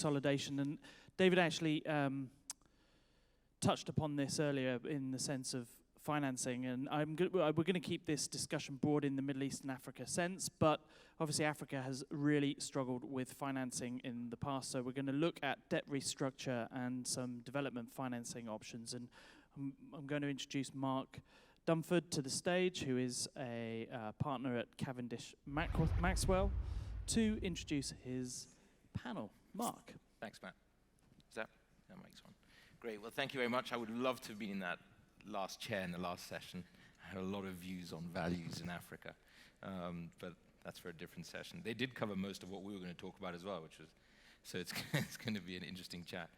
consolidation. And David actually touched upon this earlier in the sense of financing, and we're going to keep this discussion broad in the Middle East and Africa sense, but obviously Africa has really struggled with financing in the past, so we're going to look at debt restructure and some development financing options. And I'm going to introduce Mark Dunford to the stage, who is a partner at Cavendish Maxwell, to introduce his panel. Mark. Thanks, Matt. That makes one. Great. Well, thank you very much. I would love to have been in that last chair in the last session. I had a lot of views on values in Africa, but that's for a different session. They did cover most of what we were going to talk about as well, so it's going to be an interesting chat.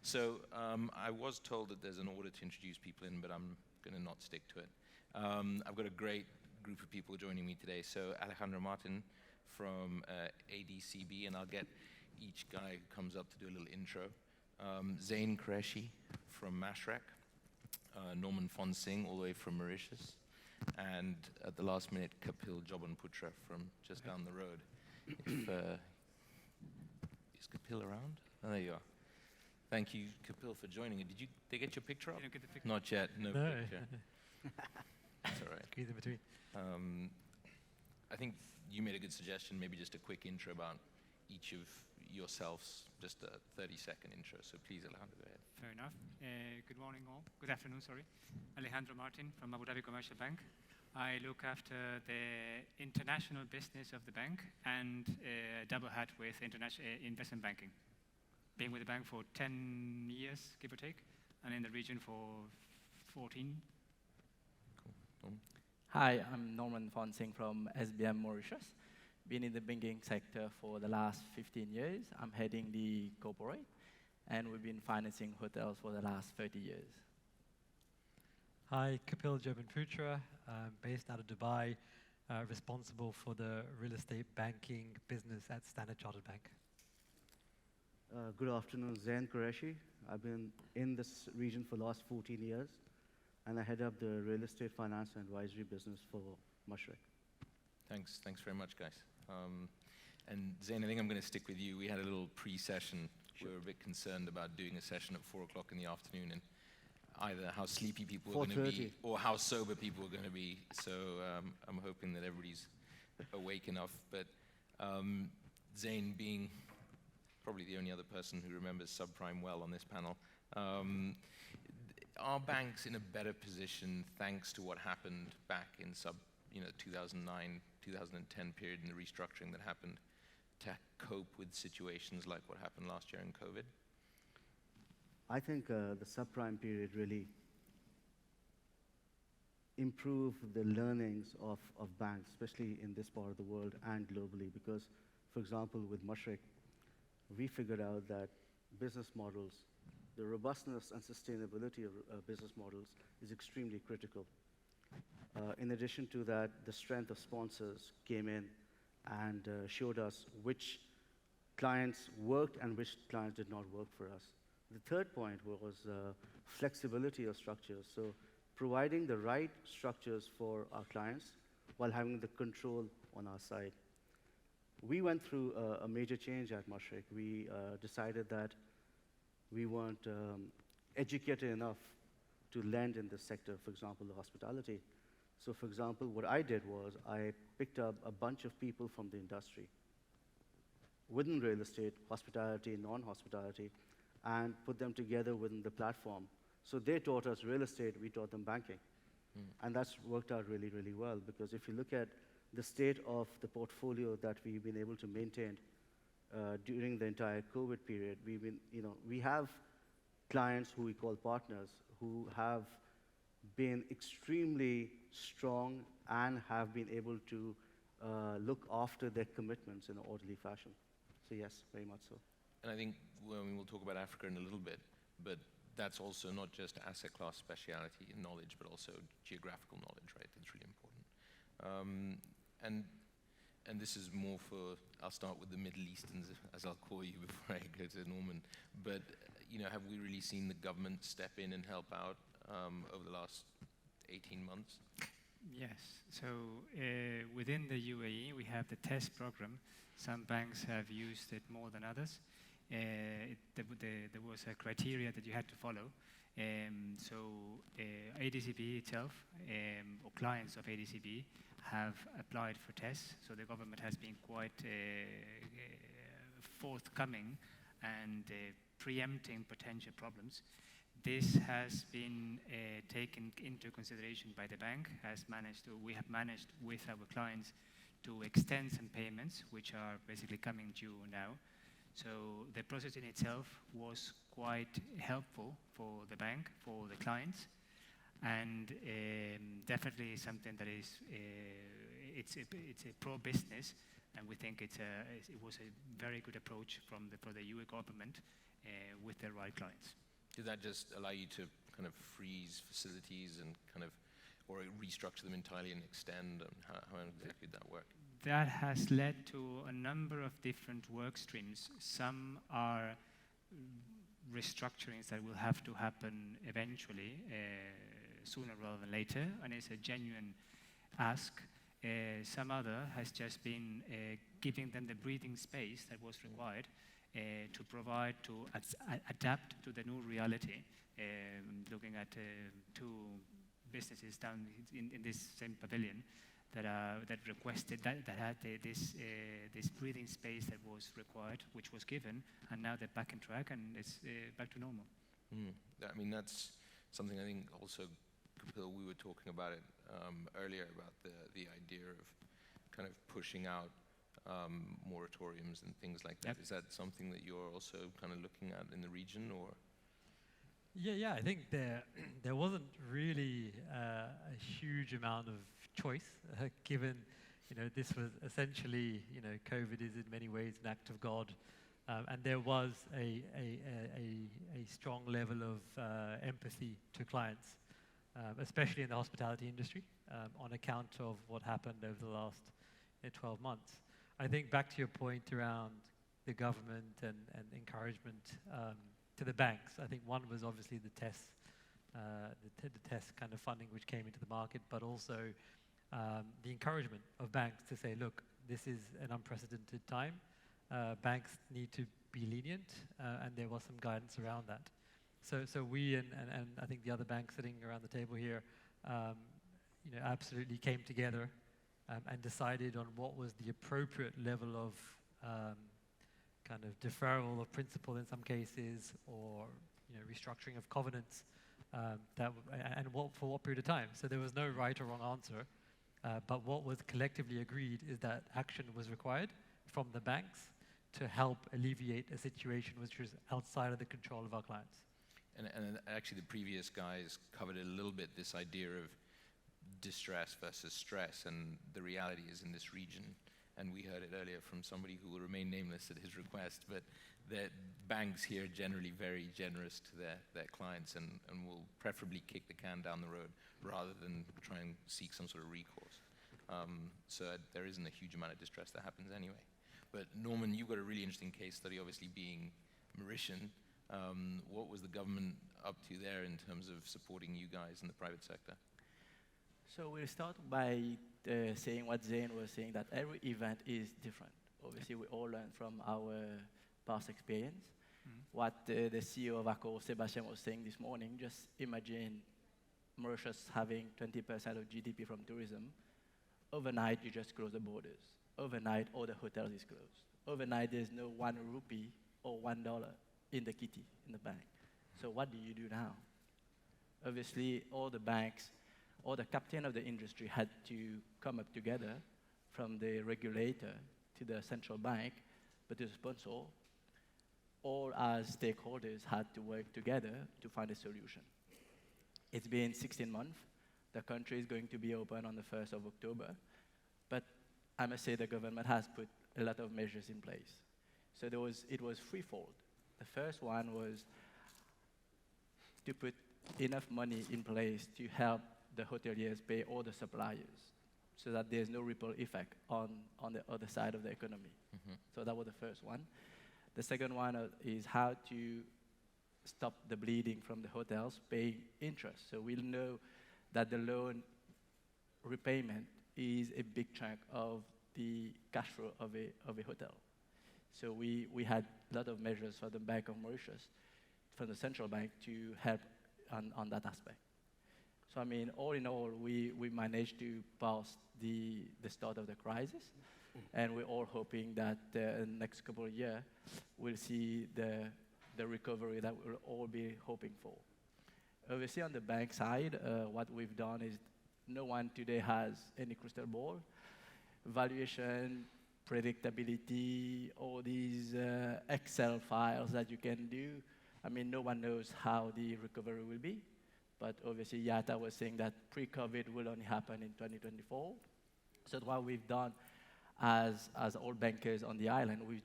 So I was told that there's an order to introduce people in, but I'm going to not stick to it. I've got a great group of people joining me today. So Alejandro Martin from ADCB, and I'll get each guy who comes up to do a little intro. Zain Qureshi from Mashreq. Norman Fon Sing, all the way from Mauritius, and at the last minute, Kapil Jobanputra from just down the road. Is Kapil around? Oh, there you are. Thank you, Kapil, for joining. Did they get your picture up? Didn't get the picture. Not yet. No picture. That's all right. Squeeze in between. I think you made a good suggestion. Maybe just a quick intro about each of yourselves, just a 30-second intro. So please, Alejandro, go ahead. Fair enough. Good morning all. Good afternoon, sorry. Alejandro Martin from Abu Dhabi Commercial Bank. I look after the international business of the bank and double hat with international investment banking. Been with the bank for 10 years, give or take, and in the region for 14. Cool. Hi, I'm Norman Fon Sing from SBM Mauritius. Been in the banking sector for the last 15 years. I'm heading the corporate, and we've been financing hotels for the last 30 years. Hi, Kapil Jobanputra, based out of Dubai, responsible for the real estate banking business at Standard Chartered Bank. Good afternoon, Zain Qureshi. I've been in this region for the last 14 years, and I head up the real estate finance and advisory business for Mashreq. Thanks very much, guys. And Zain, I think I'm going to stick with you. We had a little pre-session. Sure. We were a bit concerned about doing a session at 4 o'clock in the afternoon, and either how sleepy people were going to be or how sober people were going to be. So I'm hoping that everybody's awake enough. But Zain, being probably the only other person who remembers subprime well on this panel, are banks in a better position thanks to what happened back in 2009, 2010 period and the restructuring that happened to cope with situations like what happened last year in COVID? I think the subprime period really improved the learnings of banks, especially in this part of the world and globally, because, for example, with Mashreq, we figured out that business models, the robustness and sustainability of business models is extremely critical. In addition to that, the strength of sponsors came in and showed us which clients worked and which clients did not work for us. The third point was flexibility of structures. So providing the right structures for our clients while having the control on our side. We went through a major change at Mashreq. We decided that we weren't educated enough to lend in this sector, for example, the hospitality. So for example, what I did was I picked up a bunch of people from the industry within real estate, hospitality, non-hospitality, and put them together within the platform. So they taught us real estate, we taught them banking. And that's worked out really, really well, because if you look at the state of the portfolio that we've been able to maintain during the entire COVID period, we have clients who we call partners who have been extremely strong and have been able to look after their commitments in an orderly fashion. So yes, very much so. And I think we'll talk about Africa in a little bit, but that's also not just asset class speciality and knowledge, but also geographical knowledge, right? That's really important. And this is more for, I'll start with the Middle Easterns, as I'll call you before I go to Norman. But have we really seen the government step in and help out over the last 18 months? Yes. So within the UAE, we have the TEST program. Some banks have used it more than others. there was a criteria that you had to follow. So ADCB itself, or clients of ADCB, have applied for tests. So the government has been quite forthcoming and preempting potential problems. This has been taken into consideration by the bank. We have managed with our clients to extend some payments, which are basically coming due now. So the process in itself was quite helpful for the bank, for the clients, and definitely something that is it's a pro-business, and we think it was a very good approach for the UE government with the right clients. Did that just allow you to kind of freeze facilities and kind of, or restructure them entirely and extend? How exactly did that work? That has led to a number of different work streams. Some are restructurings that will have to happen eventually, sooner rather than later, and it's a genuine ask. Some other has just been giving them the breathing space that was required to provide, to adapt to the new reality. Looking at two businesses down in this same pavilion that requested, that had this breathing space that was required, which was given, and now they're back on track and it's back to normal. I mean, that's something I think also, Kapil, we were talking about it earlier, about the idea of kind of pushing out moratoriums and things like that. Yep. Is that something that you're also kind of looking at in the region, or? Yeah. I think there wasn't really a huge amount of choice, given this was essentially COVID is in many ways an act of God, and there was a strong level of empathy to clients, especially in the hospitality industry, on account of what happened over the last 12 months. I think back to your point around the government and encouragement to the banks. I think one was obviously the test kind of funding which came into the market, but also the encouragement of banks to say, look, this is an unprecedented time. Banks need to be lenient, and there was some guidance around that. So we and I think the other banks sitting around the table here, absolutely came together and decided on what was the appropriate level of kind of deferral of principal in some cases, or restructuring of covenants, for what period of time. So there was no right or wrong answer, but what was collectively agreed is that action was required from the banks to help alleviate a situation which was outside of the control of our clients. And actually the previous guys covered a little bit this idea of distress versus stress, and the reality is in this region, and we heard it earlier from somebody who will remain nameless at his request, but the banks here are generally very generous to their clients and will preferably kick the can down the road rather than try and seek some sort of recourse. So there isn't a huge amount of distress that happens anyway. But Norman, you've got a really interesting case study, obviously being Mauritian. What was the government up to there in terms of supporting you guys in the private sector? So we'll start by saying what Zain was saying, that every event is different. Obviously, we all learn from our past experience. What the CEO of Accor, Sebastian, was saying this morning, just imagine Mauritius having 20% of GDP from tourism. Overnight, you just close the borders. Overnight, all the hotels is closed. Overnight, there's no 1 rupee or $1 in the kitty, in the bank. So what do you do now? Obviously, all the banks, all the captain of the industry had to come up together, from the regulator to the central bank, but the sponsor, all as stakeholders had to work together to find a solution. It's been 16 months. The country is going to be open on the 1st of October, but I must say the government has put a lot of measures in place. So it was threefold. The first one was to put enough money in place to help the hoteliers pay all the suppliers, so that there's no ripple effect on the other side of the economy. So that was the first one. The second one is how to stop the bleeding from the hotels paying interest. So we'll know that the loan repayment is a big chunk of the cash flow of a hotel. So we had a lot of measures for the Bank of Mauritius, from the central bank, to help on that aspect. So I mean, all in all, we managed to pass the start of the crisis, and we're all hoping that in the next couple of years, we'll see the recovery that we'll all be hoping for. Obviously, on the bank side, what we've done is no one today has any crystal ball. Valuation, predictability, all these Excel files that you can do. I mean, no one knows how the recovery will be. But obviously, Yata was saying that pre-COVID will only happen in 2024. So what we've done as all bankers on the island, we're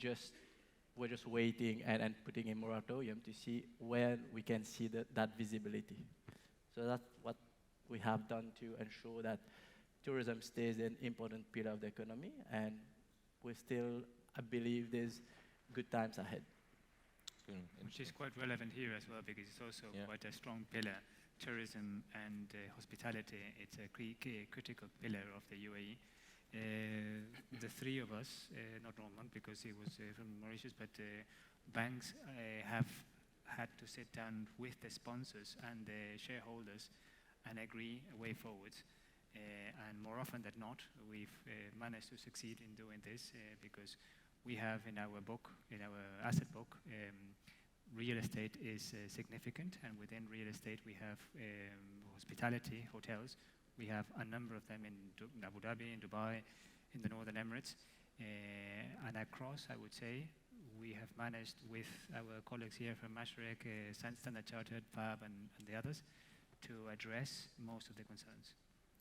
just waiting and putting a moratorium to see when we can see that visibility. So that's what we have done to ensure that tourism stays an important pillar of the economy, and we still, I believe, there's good times ahead. Which is quite relevant here as well, because it's also quite a strong pillar. Tourism and hospitality, it's a critical pillar of the UAE. The three of us, not Norman because he was from Mauritius, but banks have had to sit down with the sponsors and the shareholders and agree a way forward. And more often than not, we've managed to succeed in doing this because we have in our book, in our asset book, real estate is significant, and within real estate we have hospitality, hotels. We have a number of them in Abu Dhabi, in Dubai, in the Northern Emirates. And across, I would say, we have managed with our colleagues here from Mashreq, Standard Chartered, FAB, and the others, to address most of the concerns.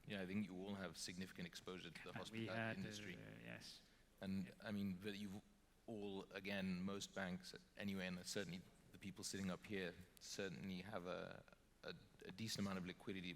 Yeah, I think you all have significant exposure to the hospitality industry. Yes. And I mean, but you've all, again, most banks anyway, and certainly the people sitting up here, certainly have a decent amount of liquidity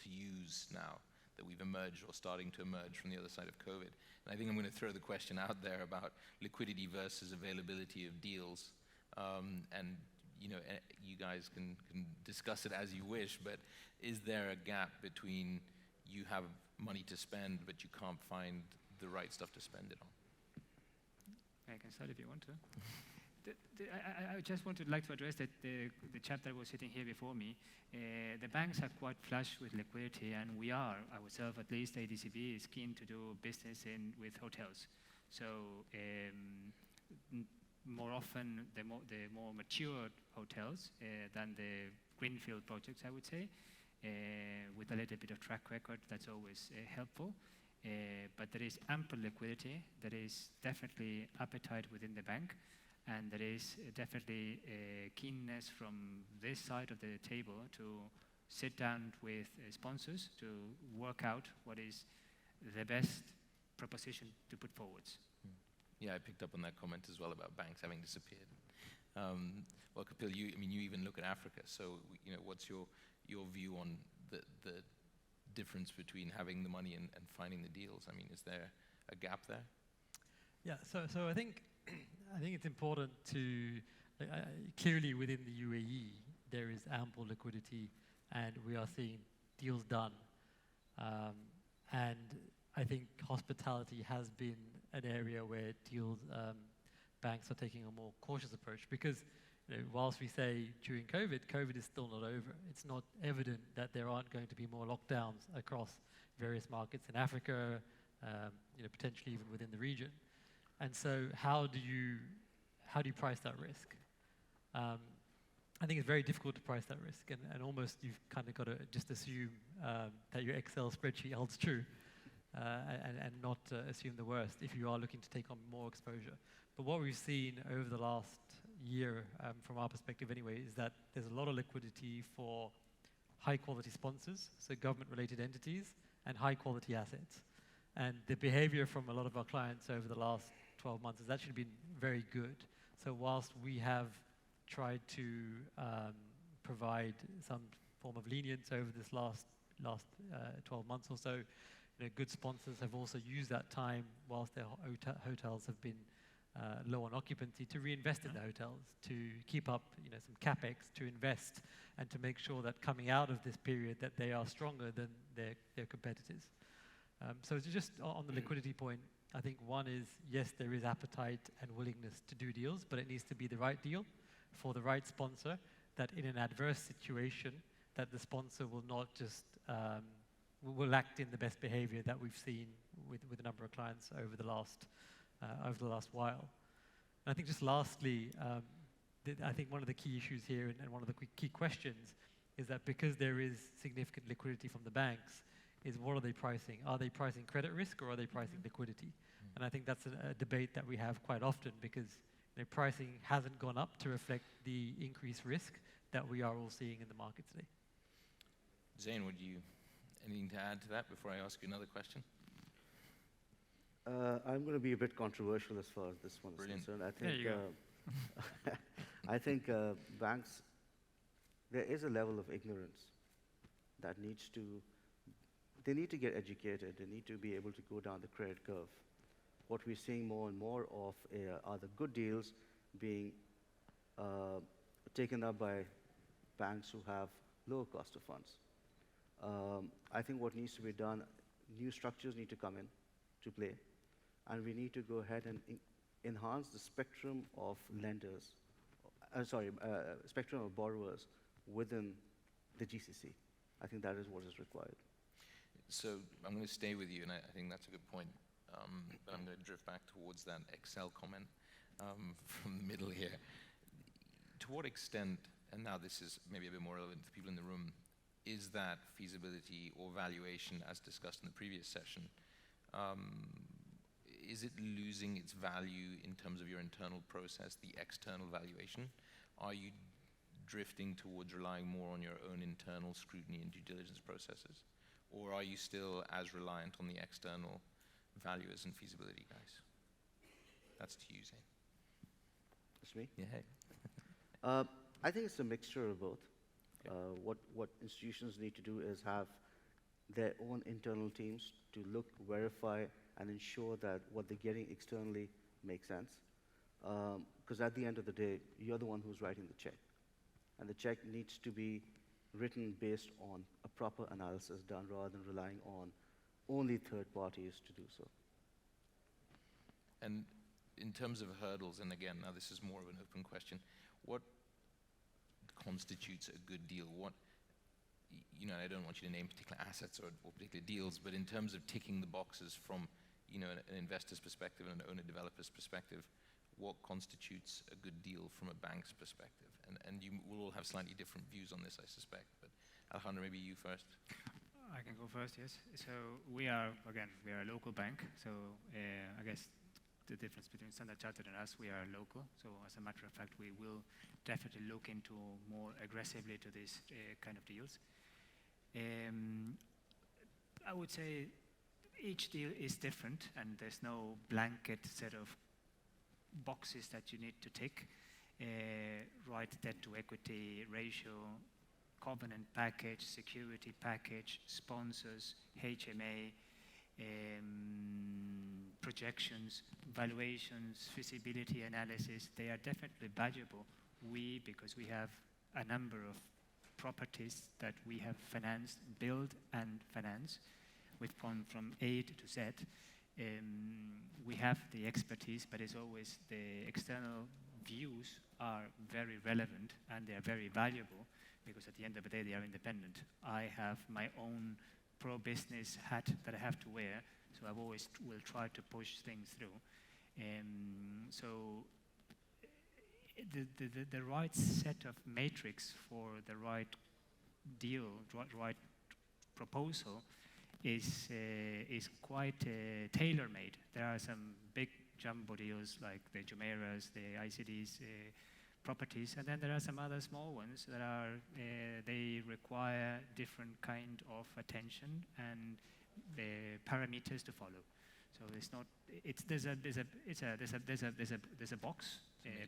to use now that we've emerged or starting to emerge from the other side of COVID. And I think I'm going to throw the question out there about liquidity versus availability of deals. And you know, you guys can discuss it as you wish, but is there a gap between you have money to spend, but you can't find the right stuff to spend it on? I can start if you want to. I just like to address that the chap that was sitting here before me. The banks are quite flush with liquidity, and we are, ourselves at least, ADCB is keen to do business with hotels. So more often, the more mature hotels than the greenfield projects, I would say, with a little bit of track record, that's always helpful. But there is ample liquidity, there is definitely appetite within the bank, and there is definitely a keenness from this side of the table to sit down with sponsors to work out what is the best proposition to put forwards. Yeah, I picked up on that comment as well about banks having disappeared. Well, Kapil, you even look at Africa. So, you know, what's your view on the difference between having the money and finding the deals? I mean, is there a gap there? Yeah, so I think it's important to clearly within the UAE there is ample liquidity, and we are seeing deals done. And I think hospitality has been an area where banks are taking a more cautious approach because, you know, whilst we say during COVID is still not over. It's not evident that there aren't going to be more lockdowns across various markets in Africa, you know, potentially even within the region. And so, how do you price that risk? I think it's very difficult to price that risk, and almost you've kind of got to just assume that your Excel spreadsheet holds true, and not assume the worst if you are looking to take on more exposure. But what we've seen over the last year, from our perspective anyway, is that there's a lot of liquidity for high-quality sponsors, so government-related entities, and high-quality assets. And the behavior from a lot of our clients over the last 12 months has actually been very good. So whilst we have tried to provide some form of lenience over this last 12 months or so, you know, good sponsors have also used that time whilst their hotels have been low on occupancy to reinvest in the hotels, to keep up, you know, some capex, to invest, and to make sure that coming out of this period that they are stronger than their competitors. So it's just on the liquidity point, I think one is, yes, there is appetite and willingness to do deals, but it needs to be the right deal for the right sponsor, that in an adverse situation, that the sponsor will not just, will act in the best behavior that we've seen with a number of clients over the last while. And I think just lastly, I think one of the key issues here and one of the key questions is that because there is significant liquidity from the banks, is what are they pricing? Are they pricing credit risk or are they pricing liquidity? And I think that's a debate that we have quite often because pricing hasn't gone up to reflect the increased risk that we are all seeing in the market today. Zain, anything to add to that before I ask you another question? I'm going to be a bit controversial as far as this one is concerned. I think, I think banks, there is a level of ignorance that they need to get educated. They need to be able to go down the credit curve. What we're seeing more and more of are the good deals being taken up by banks who have lower cost of funds. I think what needs to be done, new structures need to come in to play, and we need to go ahead and enhance the spectrum of lenders, spectrum of borrowers within the GCC. I think that is what is required. So I'm going to stay with you, and I think that's a good point. But I'm going to drift back towards that Excel comment from the middle here. To what extent, and now this is maybe a bit more relevant to people in the room, is that feasibility or valuation, as discussed in the previous session, is it losing its value in terms of your internal process, the external valuation? Are you drifting towards relying more on your own internal scrutiny and due diligence processes? Or are you still as reliant on the external valuers and feasibility guys? That's to you, Zain. That's me? Yeah. I think it's a mixture of both. Okay. What institutions need to do is have their own internal teams to look, verify, and ensure that what they're getting externally makes sense. Because at the end of the day, you're the one who's writing the check. And the check needs to be written based on a proper analysis done rather than relying on only third parties to do so. And in terms of hurdles, and again, now this is more of an open question, what constitutes a good deal? What, I don't want you to name particular assets or particular deals, but in terms of ticking the boxes from, an investor's perspective and an owner-developer's perspective, what constitutes a good deal from a bank's perspective? And you will all have slightly different views on this, I suspect, but Alejandro, maybe you first. I can go first, yes. So we are a local bank, so I guess the difference between Standard Chartered and us, we are local, so as a matter of fact, we will definitely look into more aggressively to these kind of deals. I would say each deal is different, and there's no blanket set of boxes that you need to tick. Right debt to equity ratio, covenant package, security package, sponsors, HMA, projections, valuations, feasibility analysis, they are definitely badgeable. Because we have a number of properties that we have financed, built and financed, we've gone from A to Z. We have the expertise, but it's always the external views are very relevant and they are very valuable because at the end of the day they are independent. I have my own pro-business hat that I have to wear, so I always will try to push things through. So the right set of matrix for the right deal, right proposal is quite tailor-made. There are some big jumbo deals like the Jumeirahs, the ICDs properties, and then there are some other small ones that are they require different kind of attention and the parameters to follow. So it's not there's a box,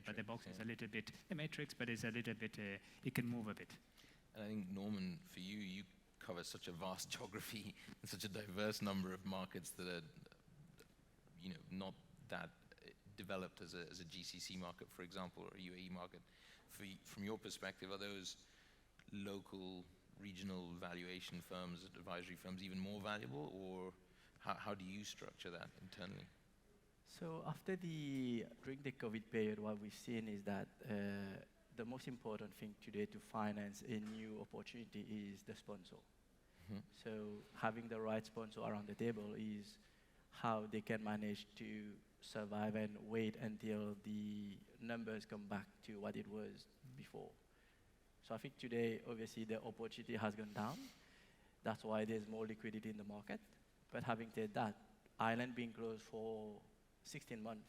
but the box is a little bit a matrix, but it's a little bit it can move a bit. And I think Norman, for you cover such a vast geography and such a diverse number of markets that are not that developed as a GCC market, for example, or a UAE market. From your perspective, are those local, regional valuation firms, advisory firms, even more valuable, or how do you structure that internally? So during the COVID period, what we've seen is that the most important thing today to finance a new opportunity is the sponsor. So having the right sponsor around the table is how they can manage to survive and wait until the numbers come back to what it was before. So I think today, obviously, the opportunity has gone down. That's why there's more liquidity in the market. But having said that, Ireland being closed for 16 months,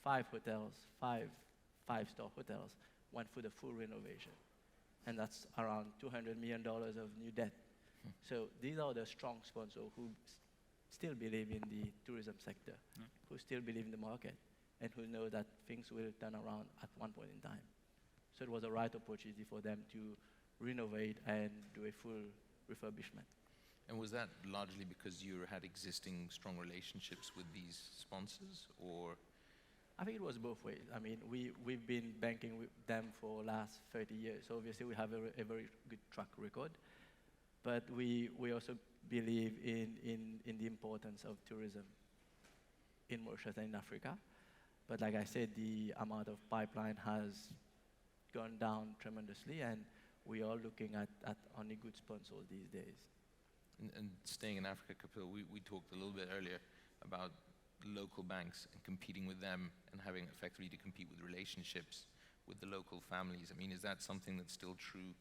5 hotels, five-star hotels, went for the full renovation. And that's around $200 million of new debt. So these are the strong sponsors who still believe in the tourism sector, who still believe in the market, and who know that things will turn around at one point in time. So it was a right opportunity for them to renovate and do a full refurbishment. And was that largely because you had existing strong relationships with these sponsors, or? I think it was both ways. I mean, we've been banking with them for the last 30 years, so obviously we have a very good track record. But we also believe in the importance of tourism in Mauritius and in Africa. But like I said, the amount of pipeline has gone down tremendously, and we are looking at only good sponsors these days. And staying in Africa, Kapil, we talked a little bit earlier about local banks and competing with them and having effectively to compete with relationships with the local families. I mean, is that something that's still true,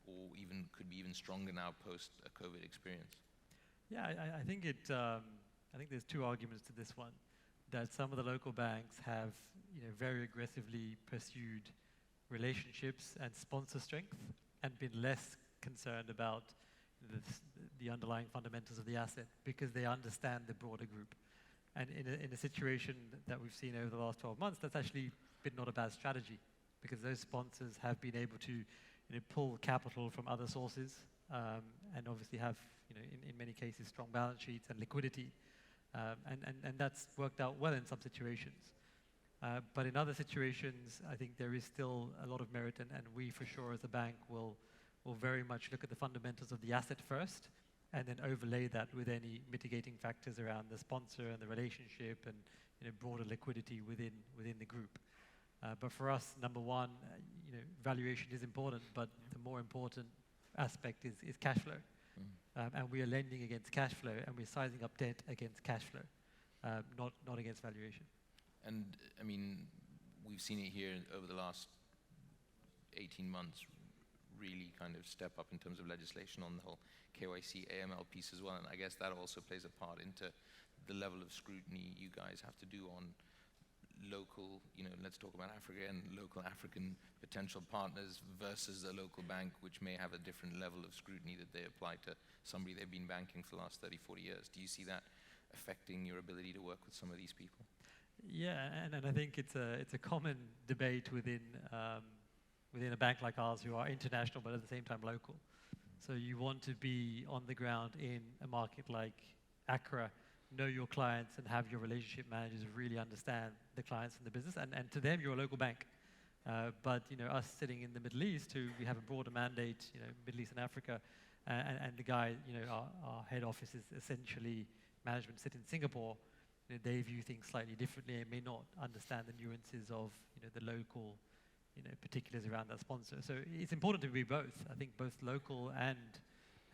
or even could be even stronger now post a COVID experience? Yeah, I think I think there's two arguments to this one. That some of the local banks have, very aggressively pursued relationships and sponsor strength, and been less concerned about the underlying fundamentals of the asset because they understand the broader group. And in a situation that we've seen over the last 12 months, that's actually been not a bad strategy, because those sponsors have been able to pull capital from other sources, and obviously have, in many cases, strong balance sheets and liquidity. And that's worked out well in some situations. But in other situations, I think there is still a lot of merit, and we, for sure, as a bank, will very much look at the fundamentals of the asset first, and then overlay that with any mitigating factors around the sponsor and the relationship and broader liquidity within the group. But for us, number one, valuation is important, but the more important aspect is cash flow. And we are lending against cash flow, and we're sizing up debt against cash flow, not against valuation. And I mean, we've seen it here over the last 18 months, really kind of step up in terms of legislation on the whole KYC, AML piece as well. And I guess that also plays a part into the level of scrutiny you guys have to do on local, let's talk about Africa and local African potential partners versus a local bank, which may have a different level of scrutiny that they apply to somebody they've been banking for the last 30, 40 years. Do you see that affecting your ability to work with some of these people? Yeah, and I think it's a common debate within a bank like ours, who are international but at the same time local. So you want to be on the ground in a market like Accra, know your clients, and have your relationship managers really understand the clients and the business, and to them you're a local bank. But us sitting in the Middle East, who we have a broader mandate, Middle East and Africa, and the guy, our head office is essentially management sit in Singapore. They view things slightly differently and may not understand the nuances of the local particulars around that sponsor. So it's important to be both. I think both local and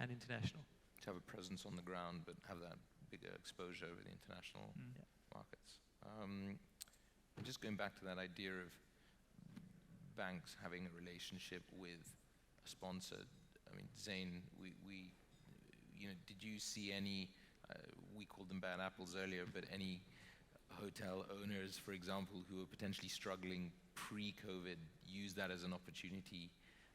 international. To have a presence on the ground, but have that bigger exposure over the international markets. Just going back to that idea of banks having a relationship with a sponsor. I mean, Zain, did you see any? We called them bad apples earlier, but any hotel owners, for example, who are potentially struggling pre-COVID, use that as an opportunity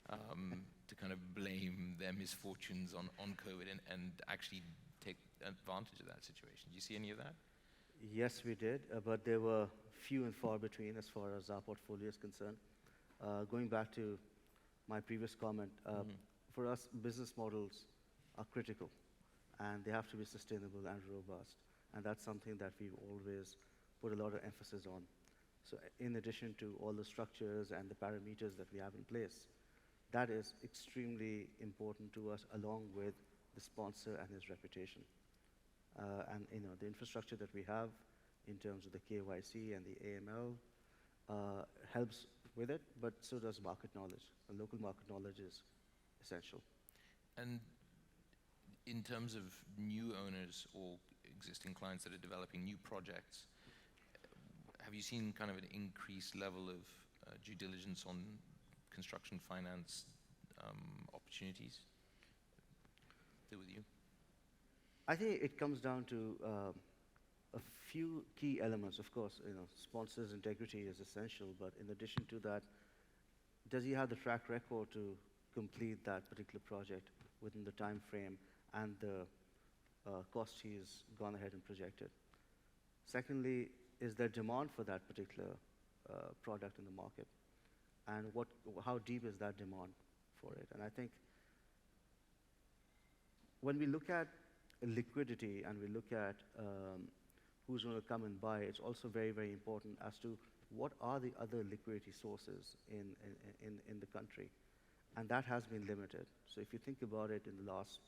to kind of blame their misfortunes on COVID and actually take advantage of that situation? Do you see any of that? Yes, we did, but they were few and far between as far as our portfolio is concerned. Going back to my previous comment, for us, business models are critical, and they have to be sustainable and robust. And that's something that we've always put a lot of emphasis on. So in addition to all the structures and the parameters that we have in place, that is extremely important to us, along with the sponsor and his reputation. And the infrastructure that we have in terms of the KYC and the AML helps with it, but so does market knowledge. And local market knowledge is essential. And in terms of new owners or existing clients that are developing new projects, have you seen kind of an increased level of due diligence on construction finance opportunities? Still with you? I think it comes down to a few key elements. Of course, sponsor's integrity is essential, but in addition to that, does he have the track record to complete that particular project within the time frame and the cost he's gone ahead and projected? Secondly, is there demand for that particular product in the market? And how deep is that demand for it? And I think when we look at liquidity and we look at who's going to come and buy, it's also very, very important as to what are the other liquidity sources in the country. And that has been limited. So if you think about it, in the last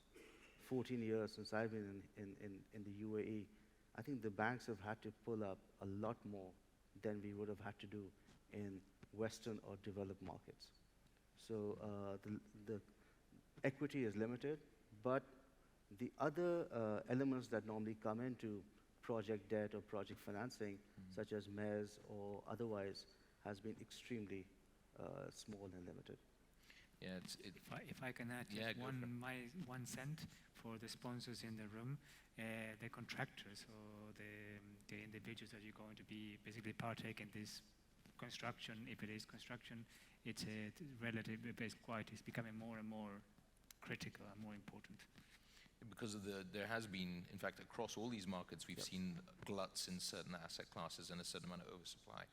14 years since I've been in the UAE, I think the banks have had to pull up a lot more than we would have had to do in Western or developed markets. So the equity is limited, but the other elements that normally come into project debt or project financing, such as MES or otherwise, has been extremely small and limited. Yeah, if I can add just one cent for the sponsors in the room, the contractors or the individuals that you're going to be basically partake in this construction. If it is construction, it's it's becoming more and more critical and more important. Because of there has been, in fact, across all these markets, we've seen gluts in certain asset classes and a certain amount of oversupply.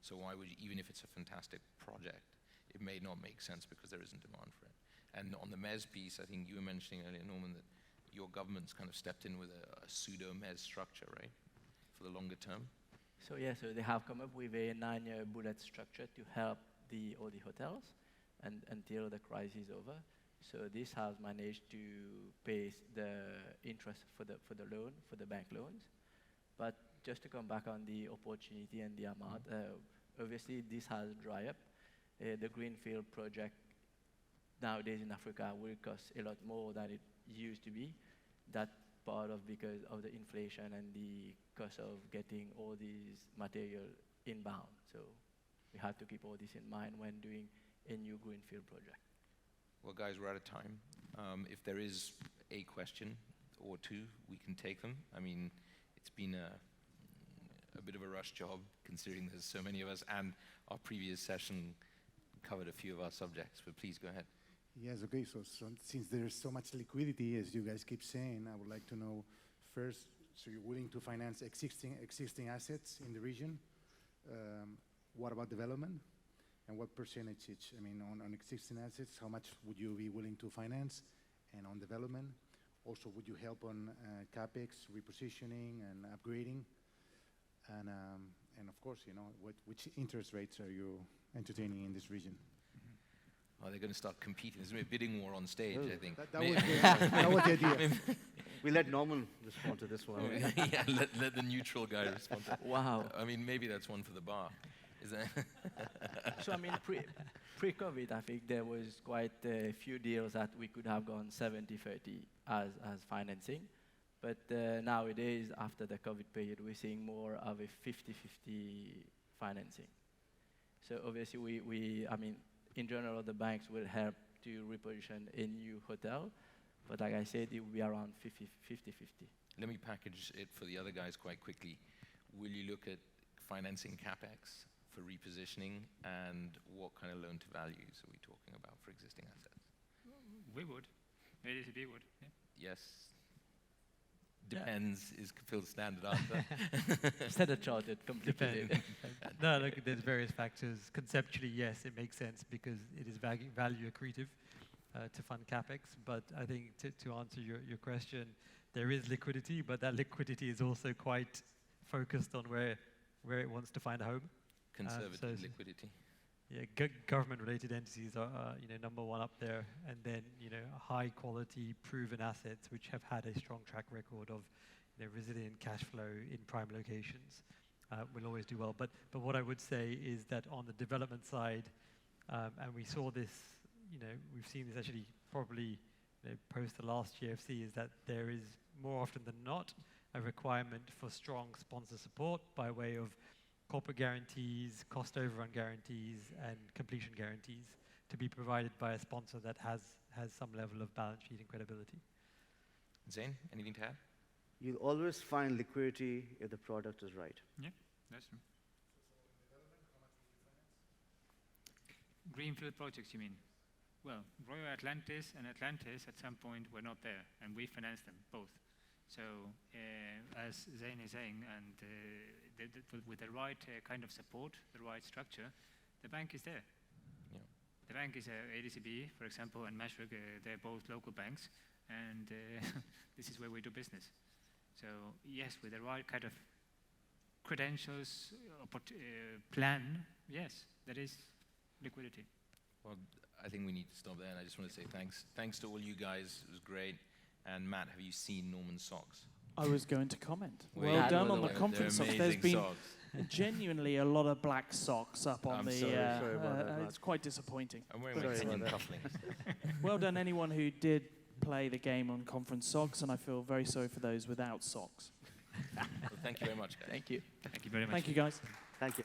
So why would you, even if it's a fantastic project, it may not make sense because there isn't demand for it. And on the MES piece, I think you were mentioning earlier, Norman, that your government's kind of stepped in with a pseudo-MES structure, right, for the longer term? So yeah, so they have come up with a 9-year bullet structure to help all the hotels until the crisis is over. So this has managed to pay the interest for the loan, for the bank loans. But just to come back on the opportunity and the amount, obviously this has dried up. The greenfield project nowadays in Africa will cost a lot more than it used to be. That part of because of the inflation and the cost of getting all these material inbound. So we have to keep all this in mind when doing a new greenfield project. Well, guys, we're out of time. If there is a question or two, we can take them. I mean, it's been a bit of a rush job considering there's so many of us, and our previous session covered a few of our subjects, but please go ahead. Yes, okay, so since there's so much liquidity, as you guys keep saying, I would like to know first, so you're willing to finance existing assets in the region. What about development? And what percentage, I mean, on existing assets, how much would you be willing to finance? And on development, also, would you help on CapEx, repositioning, and upgrading? And of course, which interest rates are you entertaining in this region? Oh, they're going to start competing. There's going to be a bidding war on stage, I think. That was the idea. We let Norman respond to this one. Yeah, let the neutral guy respond to it. Wow. I mean, maybe that's one for the bar. Is that? So I mean, pre-COVID, I think there was quite a few deals that we could have gone 70-30 as financing. But nowadays, after the COVID period, we're seeing more of a 50-50 financing. So obviously, I mean, in general, the banks will help to reposition a new hotel. But like I said, it will be around 50-50. Let me package it for the other guys quite quickly. Will you look at financing CapEx for repositioning, and what kind of loan to values are we talking about for existing assets? We would. ADCB would. Yeah. Yes. Depends is Kapil's standard answer. Standard chartered, completely. No, look, there's various factors. Conceptually, yes, it makes sense because it is value accretive to fund CapEx. But I think to answer your question, there is liquidity, but that liquidity is also quite focused on where it wants to find a home. Conservative liquidity. Yeah, government-related entities are number one up there, and then high-quality, proven assets which have had a strong track record of resilient cash flow in prime locations will always do well. But what I would say is that on the development side, and we saw this, we've seen this actually probably post the last GFC, is that there is more often than not a requirement for strong sponsor support by way of corporate guarantees, cost overrun guarantees, and completion guarantees to be provided by a sponsor that has some level of balance sheet and credibility. Zain, anything to add? You'll always find liquidity if the product is right. Yeah, that's true. Greenfield projects, you mean? Well, Royal Atlantis and Atlantis at some point were not there, and we financed them both. So, as Zain is saying, and with the right kind of support, the right structure, the bank is there. Yeah. The bank is ADCB, for example, and Mashreq, they're both local banks, and this is where we do business. So, yes, with the right kind of credentials, plan, yes, there is liquidity. Well, I think we need to stop there, and I just want to say thanks. Thanks to all you guys. It was great. And Matt, have you seen Norman socks? I was going to comment. Well, Well done on the they're conference socks. There's amazing been socks. genuinely a lot of black socks up on I'm the. sorry about that, Matt. It's quite disappointing. I'm wearing Sorry Mexican about cufflinks. Well done, anyone who did play the game on conference socks, and I feel very sorry for those without socks. Well, thank you very much, guys. Thank you. Thank you very much. Thank you, guys. Thank you.